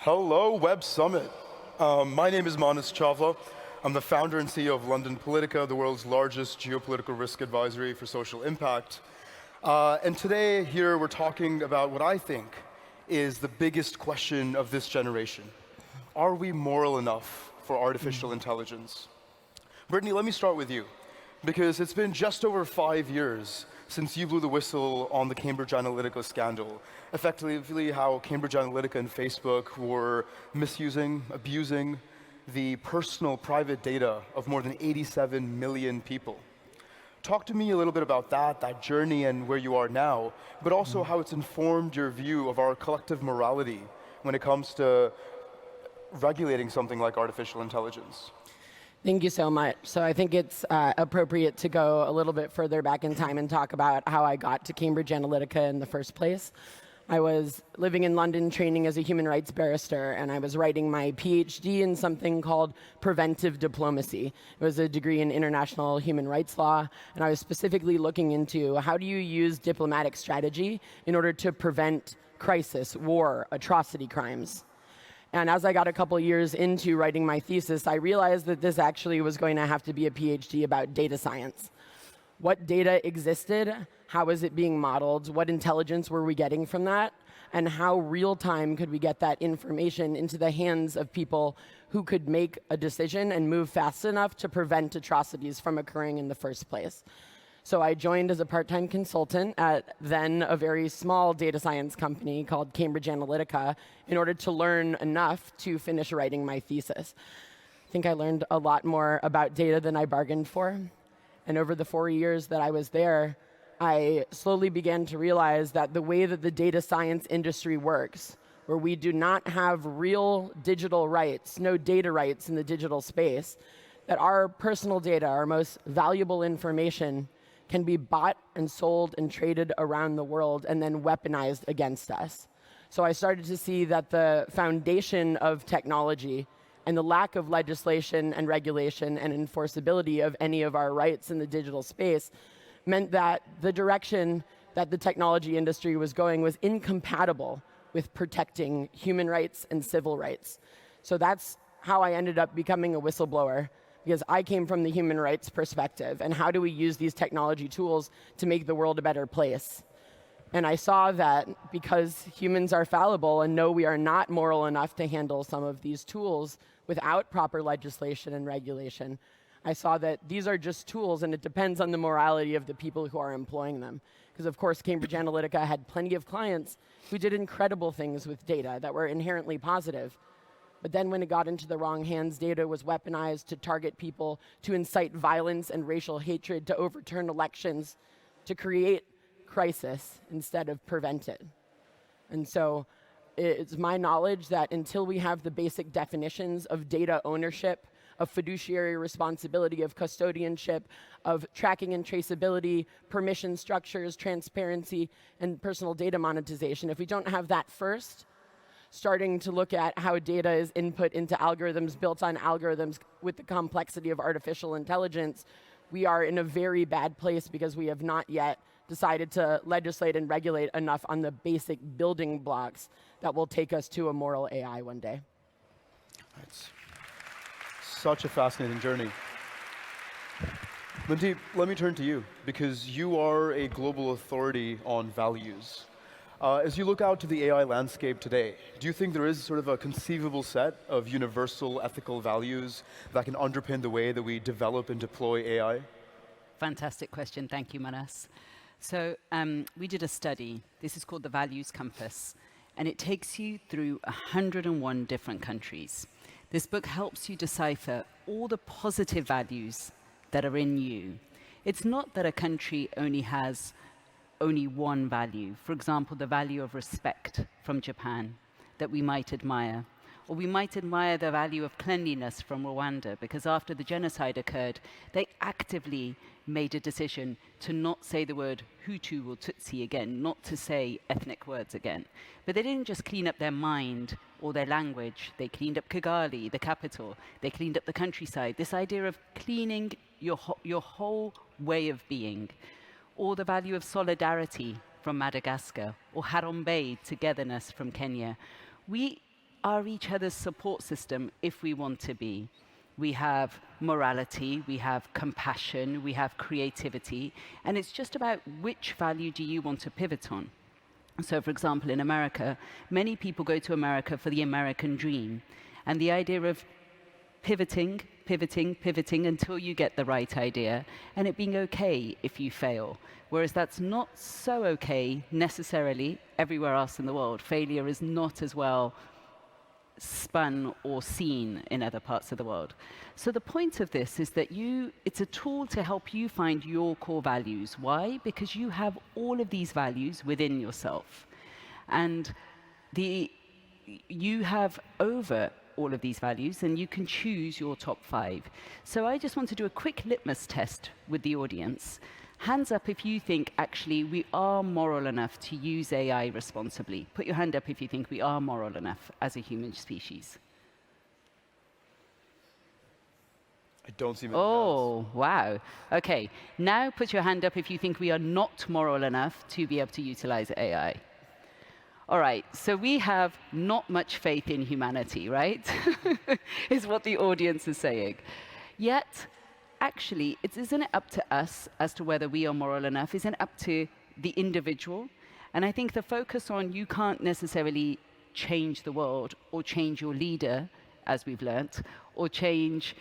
Hello, Web Summit. My name is Manas Chawla. I'm the founder and CEO of London Politica, the world's largest geopolitical risk advisory for social impact. And today, here, we're talking about what I think is the biggest question of this generation. Are we moral enough for artificial intelligence? Brittany, let me start with you, because it's been just over 5 years since you blew the whistle on the Cambridge Analytica Scandal. Effectively, how Cambridge Analytica and Facebook were misusing, abusing the personal, private data of more than 87 million people. Talk to me a little bit about that journey and where you are now, but also how it's informed your view of our collective morality when it comes to regulating something like artificial intelligence. Thank you so much. So I think it's appropriate to go a little bit further back in time and talk about how I got to Cambridge Analytica in the first place. I was living in London training as a human rights barrister, and I was writing my PhD in something called preventive diplomacy. It was a degree in international human rights law, and I was specifically looking into how do you use diplomatic strategy in order to prevent crisis, war, atrocity crimes. And as I got a couple years into writing my thesis, I realized that this actually was going to have to be a PhD about data science. What data existed, how was it being modeled, what intelligence were we getting from that, and how real-time could we get that information into the hands of people who could make a decision and move fast enough to prevent atrocities from occurring in the first place. So I joined as a part-time consultant at then a very small data science company called Cambridge Analytica in order to learn enough to finish writing my thesis. I think I learned a lot more about data than I bargained for. And over the 4 years that I was there, I slowly began to realize that the way that the data science industry works, where we do not have real digital rights, no data rights in the digital space, that our personal data, our most valuable information, can be bought and sold and traded around the world and then weaponized against us. So I started to see that the foundation of technology and the lack of legislation and regulation and enforceability of any of our rights in the digital space meant that the direction that the technology industry was going was incompatible with protecting human rights and civil rights. So that's how I ended up becoming a whistleblower, because I came from the human rights perspective, and how do we use these technology tools to make the world a better place? And I saw that because humans are fallible and know we are not moral enough to handle some of these tools without proper legislation and regulation, I saw that these are just tools, and it depends on the morality of the people who are employing them. Because of course, Cambridge Analytica had plenty of clients who did incredible things with data that were inherently positive. But then when it got into the wrong hands, data was weaponized to target people, to incite violence and racial hatred, to overturn elections, to create crisis instead of prevent it. And so it's my knowledge that until we have the basic definitions of data ownership, of fiduciary responsibility, of custodianship, of tracking and traceability, permission structures, transparency, and personal data monetization, if we don't have that first, starting to look at how data is input into algorithms built on algorithms with the complexity of artificial intelligence, we are in a very bad place because we have not yet decided to legislate and regulate enough on the basic building blocks that will take us to a moral AI one day. It's such a fascinating journey. Mandeep, let me turn to you, because you are a global authority on values. As you look out to the AI landscape today, do you think there is sort of a conceivable set of universal ethical values that can underpin the way that we develop and deploy AI? Fantastic question. Thank you, Manas. So we did a study. This is called the Values Compass, and it takes you through 101 different countries. This book helps you decipher all the positive values that are in you. It's not that a country only has only one value. For example, the value of respect from Japan that we might admire. Or we might admire the value of cleanliness from Rwanda, because after the genocide occurred, they actively made a decision to not say the word Hutu or Tutsi again, not to say ethnic words again. But they didn't just clean up their mind or their language. They cleaned up Kigali, the capital. They cleaned up the countryside. This idea of cleaning your whole way of being. Or the value of solidarity from Madagascar, or Harambee, togetherness from Kenya. We are each other's support system if we want to be. We have morality, we have compassion, we have creativity, and it's just about which value do you want to pivot on. So, for example, in America, many people go to America for the American dream, and the idea of pivoting until you get the right idea, and it being okay if you fail. Whereas that's not so okay necessarily everywhere else in the world. Failure is not as well spun or seen in other parts of the world. So the point of this is that it's a tool to help you find your core values. Why? Because you have all of these values within yourself. And you have over all of these values, and you can choose your top 5. So I just want to do a quick litmus test with the audience. Hands up if you think, actually, we are moral enough to use AI responsibly. Put your hand up if you think we are moral enough as a human species. I don't see many Oh, wow. OK, now put your hand up if you think we are not moral enough to be able to utilize AI. All right, so we have not much faith in humanity, right? Is what the audience is saying. Yet, actually, isn't it up to us as to whether we are moral enough? Isn't it up to the individual? And I think the focus on you can't necessarily change the world or change your leader, as we've learnt, or change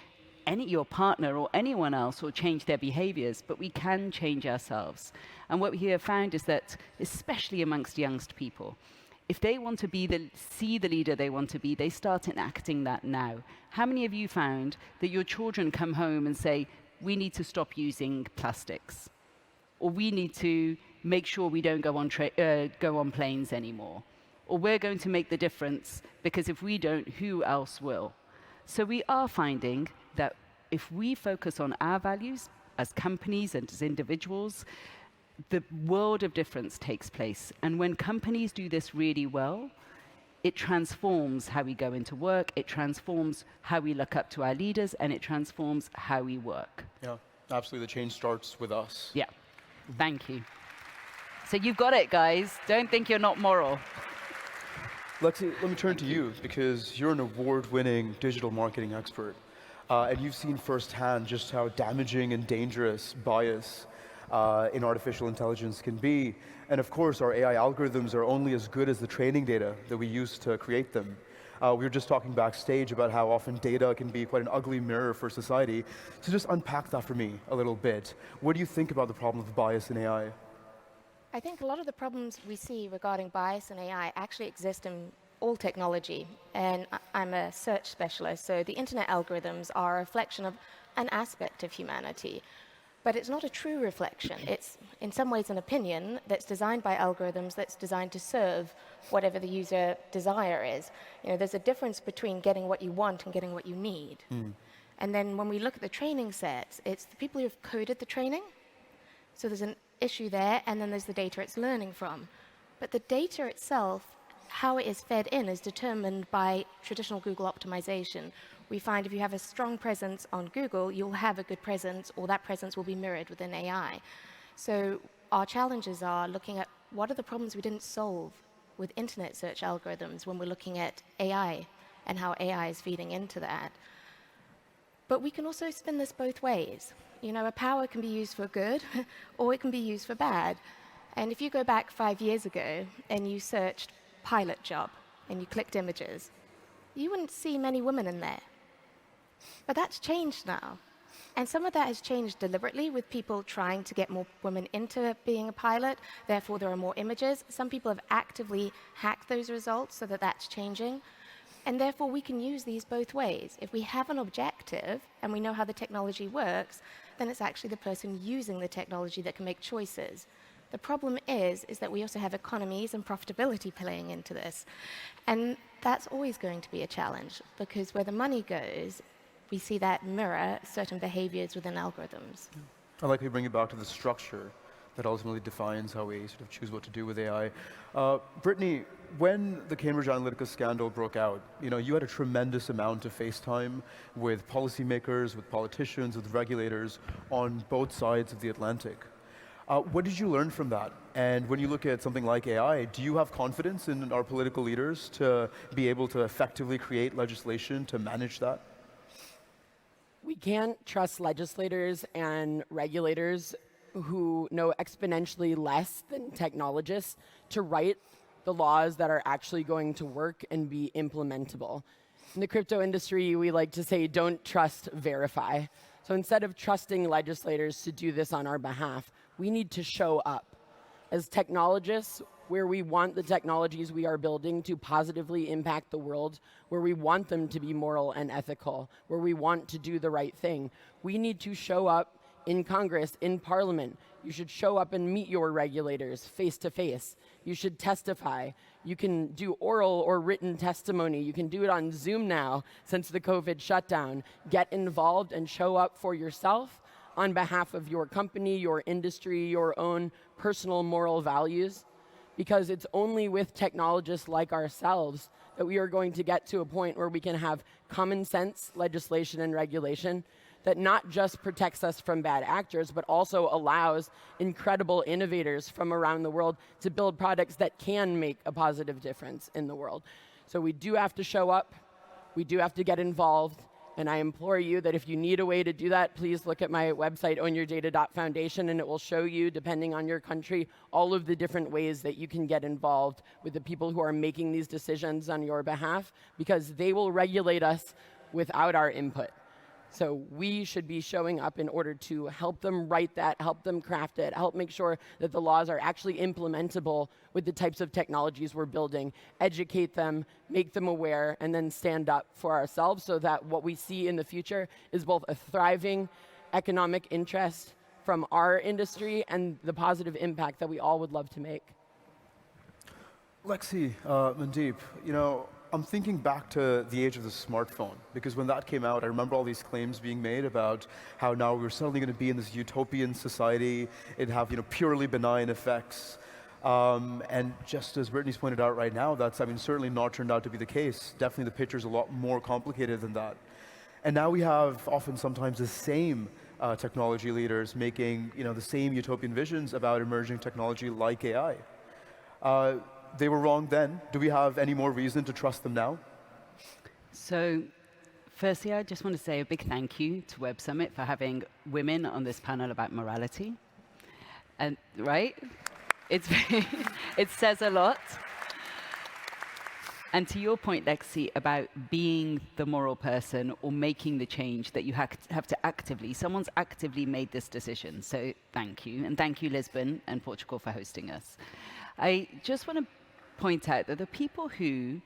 your partner or anyone else, or change their behaviors, but we can change ourselves. And what we have found is that, especially amongst youngst people, if they want to see the leader they want to be, they start enacting that now. How many of you found that your children come home and say, we need to stop using plastics? Or we need to make sure we don't go on planes anymore? Or we're going to make the difference, because if we don't, who else will? So we are finding that if we focus on our values as companies and as individuals, the world of difference takes place. And when companies do this really well, it transforms how we go into work, it transforms how we look up to our leaders, and it transforms how we work. Yeah, absolutely. The change starts with us. Yeah, thank you. So you've got it, guys. Don't think you're not moral. Lexi, let me turn to you, because you're an award-winning digital marketing expert. And you've seen firsthand just how damaging and dangerous bias in artificial intelligence can be. And of course, our AI algorithms are only as good as the training data that we use to create them. We were just talking backstage about how often data can be quite an ugly mirror for society. So just unpack that for me a little bit. What do you think about the problem of bias in AI? I think a lot of the problems we see regarding bias in AI actually exist in all technology. And I'm a search specialist, so the internet algorithms are a reflection of an aspect of humanity. But it's not a true reflection. It's, in some ways, an opinion that's designed by algorithms that's designed to serve whatever the user desire is. You know, there's a difference between getting what you want and getting what you need. And then when we look at the training sets, it's the people who've coded the training. So there's an issue there, and then there's the data it's learning from. But the data itself, how it is fed in, is determined by traditional Google optimization. We find if you have a strong presence on Google, you'll have a good presence, or that presence will be mirrored within AI. So our challenges are looking at what are the problems we didn't solve with internet search algorithms when we're looking at AI and how AI is feeding into that. But we can also spin this both ways. You know, a power can be used for good, or it can be used for bad. And if you go back 5 years ago and you searched pilot job and you clicked images, you wouldn't see many women in there. But that's changed now. And some of that has changed deliberately, with people trying to get more women into being a pilot. Therefore, there are more images. Some people have actively hacked those results so that that's changing. And therefore, we can use these both ways. If we have an objective and we know how the technology works, then it's actually the person using the technology that can make choices. The problem is that we also have economies and profitability playing into this. And that's always going to be a challenge, because where the money goes, we see that mirror certain behaviors within algorithms. I like how you bring it back to the structure that ultimately defines how we sort of choose what to do with AI. Brittany, when the Cambridge Analytica scandal broke out, you had a tremendous amount of face time with policymakers, with politicians, with regulators on both sides of the Atlantic. What did you learn from that? And when you look at something like AI, do you have confidence in our political leaders to be able to effectively create legislation to manage that? We can't trust legislators and regulators who know exponentially less than technologists to write the laws that are actually going to work and be implementable. In the crypto industry, we like to say, don't trust, verify. So instead of trusting legislators to do this on our behalf, we need to show up. As technologists, where we want the technologies we are building to positively impact the world, where we want them to be moral and ethical, where we want to do the right thing, we need to show up in Congress, in Parliament. You should show up and meet your regulators face to face. You should testify. You can do oral or written testimony. You can do it on Zoom now since the COVID shutdown. Get involved and show up for yourself on behalf of your company, your industry, your own personal moral values. Because it's only with technologists like ourselves that we are going to get to a point where we can have common sense legislation and regulation that not just protects us from bad actors, but also allows incredible innovators from around the world to build products that can make a positive difference in the world. So we do have to show up, we do have to get involved, and I implore you that if you need a way to do that, please look at my website, ownyourdata.foundation, and it will show you, depending on your country, all of the different ways that you can get involved with the people who are making these decisions on your behalf, because they will regulate us without our input. So we should be showing up in order to help them write that, help them craft it, help make sure that the laws are actually implementable with the types of technologies we're building, educate them, make them aware, and then stand up for ourselves so that what we see in the future is both a thriving economic interest from our industry and the positive impact that we all would love to make. Lexi, Mandeep, I'm thinking back to the age of the smartphone, because when that came out, I remember all these claims being made about how now we're suddenly going to be in this utopian society, it'd have purely benign effects. And just as Brittany's pointed out right now, that's certainly not turned out to be the case. Definitely the picture's a lot more complicated than that. And now we have often sometimes the same technology leaders making the same utopian visions about emerging technology like AI. They were wrong then. Do we have any more reason to trust them now? So, firstly, I just want to say a big thank you to Web Summit for having women on this panel about morality. And right? It says a lot. And to your point, Lexi, about being the moral person or making the change that you have to actively, someone's actively made this decision. So thank you. And thank you, Lisbon and Portugal, for hosting us. I just want to point out that the people who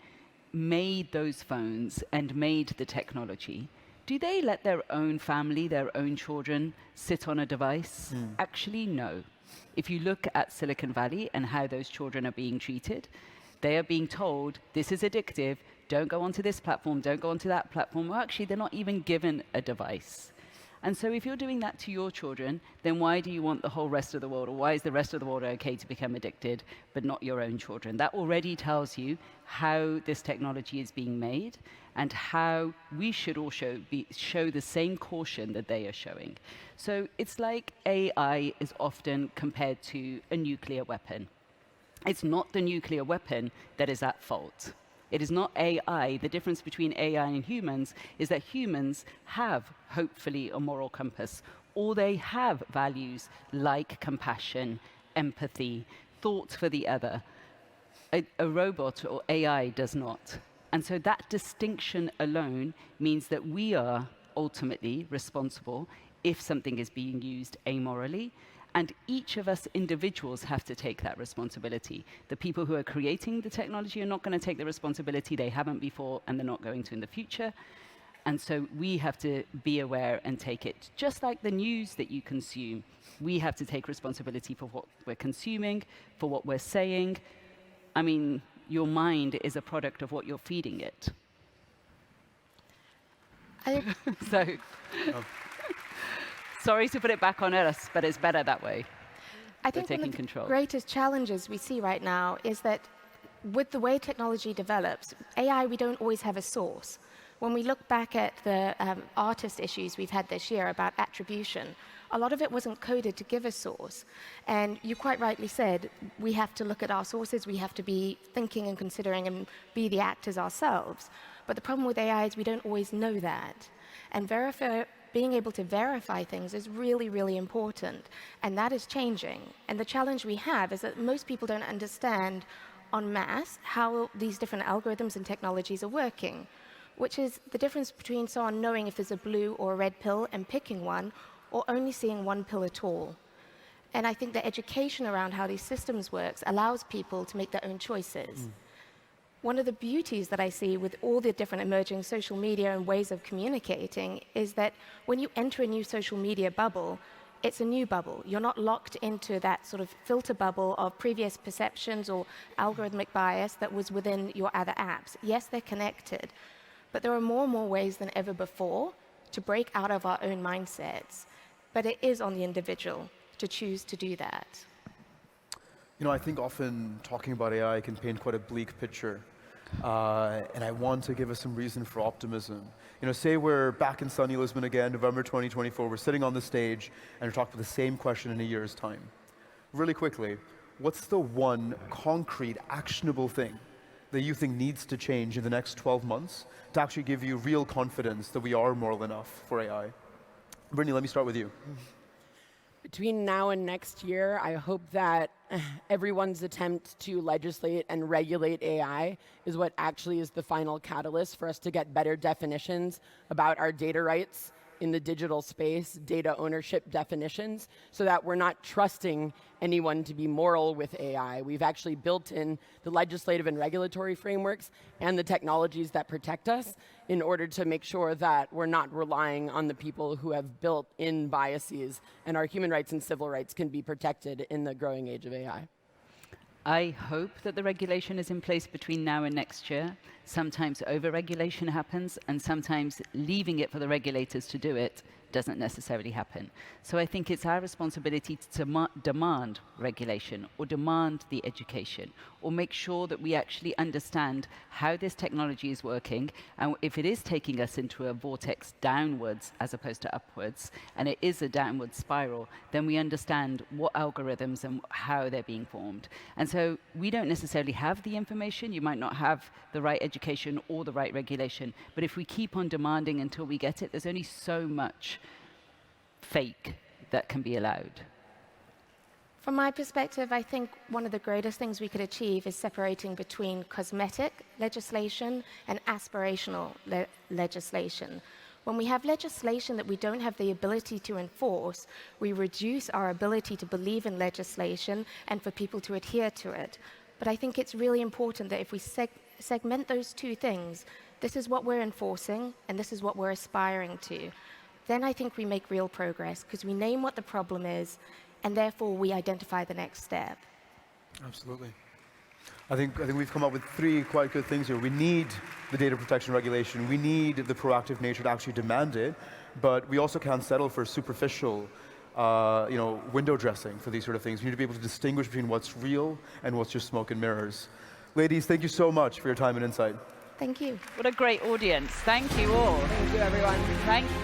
made those phones and made the technology, do they let their own family, their own children sit on a device? Actually, no. If you look at Silicon Valley and how those children are being treated, they are being told, this is addictive, don't go onto this platform, don't go onto that platform. Well, actually, they're not even given a device. And so if you're doing that to your children, then why do you want the whole rest of the world, or why is the rest of the world okay to become addicted, but not your own children? That already tells you how this technology is being made and how we should all show the same caution that they are showing. So it's like AI is often compared to a nuclear weapon. It's not the nuclear weapon that is at fault. It is not AI. The difference between AI and humans is that humans have, hopefully, a moral compass, or they have values like compassion, empathy, thought for the other. A robot or AI does not. And so that distinction alone means that we are ultimately responsible if something is being used amorally. And each of us individuals have to take that responsibility. The people who are creating the technology are not going to take the responsibility. They haven't before, and they're not going to in the future. And so we have to be aware and take it. Just like the news that you consume, we have to take responsibility for what we're consuming, for what we're saying. I mean, your mind is a product of what you're feeding it. So... Sorry to put it back on us, but it's better that way. I think one of the greatest challenges we see right now is that with the way technology develops, AI, we don't always have a source. When we look back at the artist issues we've had this year about attribution, a lot of it wasn't coded to give a source. And you quite rightly said, we have to look at our sources, we have to be thinking and considering and be the actors ourselves. But the problem with AI is we don't always know that. And being able to verify things is really, really important. And that is changing. And the challenge we have is that most people don't understand en masse how these different algorithms and technologies are working, which is the difference between someone knowing if there's a blue or a red pill and picking one, or only seeing one pill at all. And I think the education around how these systems works allows people to make their own choices. One of the beauties that I see with all the different emerging social media and ways of communicating is that when you enter a new social media bubble, it's a new bubble. You're not locked into that sort of filter bubble of previous perceptions or algorithmic bias that was within your other apps. Yes, they're connected, but there are more and more ways than ever before to break out of our own mindsets. But it is on the individual to choose to do that. You know, I think often talking about AI can paint quite a bleak picture. And I want to give us some reason for optimism. You know, say we're back in sunny Lisbon again, November 2024, we're sitting on the stage and we're talking about the same question in a year's time. Really quickly, what's the one concrete, actionable thing that you think needs to change in the next 12 months to actually give you real confidence that we are moral enough for AI? Brittany, let me start with you. Between now and next year, I hope that everyone's attempt to legislate and regulate AI is what actually is the final catalyst for us to get better definitions about our data rights in the digital space, data ownership definitions, so that we're not trusting anyone to be moral with AI. We've actually built in the legislative and regulatory frameworks and the technologies that protect us in order to make sure that we're not relying on the people who have built in biases, and our human rights and civil rights can be protected in the growing age of AI. I hope that the regulation is in place between now and next year. Sometimes over-regulation happens, and sometimes leaving it for the regulators to do it doesn't necessarily happen. So I think it's our responsibility to demand regulation, or demand the education, or make sure that we actually understand how this technology is working, and if it is taking us into a vortex downwards as opposed to upwards, and it is a downward spiral, then we understand what algorithms and how they're being formed. And so we don't necessarily have the information. You might not have the right education or the right regulation, but if we keep on demanding until we get it, there's only so much fake that can be allowed. From my perspective, I think one of the greatest things we could achieve is separating between cosmetic legislation and aspirational legislation. When we have legislation that we don't have the ability to enforce, we reduce our ability to believe in legislation and for people to adhere to it. But I think it's really important that if we segment those two things, this is what we're enforcing and this is what we're aspiring to, then I think we make real progress, because we name what the problem is, and therefore we identify the next step. Absolutely. I think we've come up with three quite good things here. We need the data protection regulation. We need the proactive nature to actually demand it, but we also can't settle for superficial window dressing for these sort of things. We need to be able to distinguish between what's real and what's just smoke and mirrors. Ladies, thank you so much for your time and insight. Thank you. What a great audience. Thank you all. Thank you, everyone. Thank you.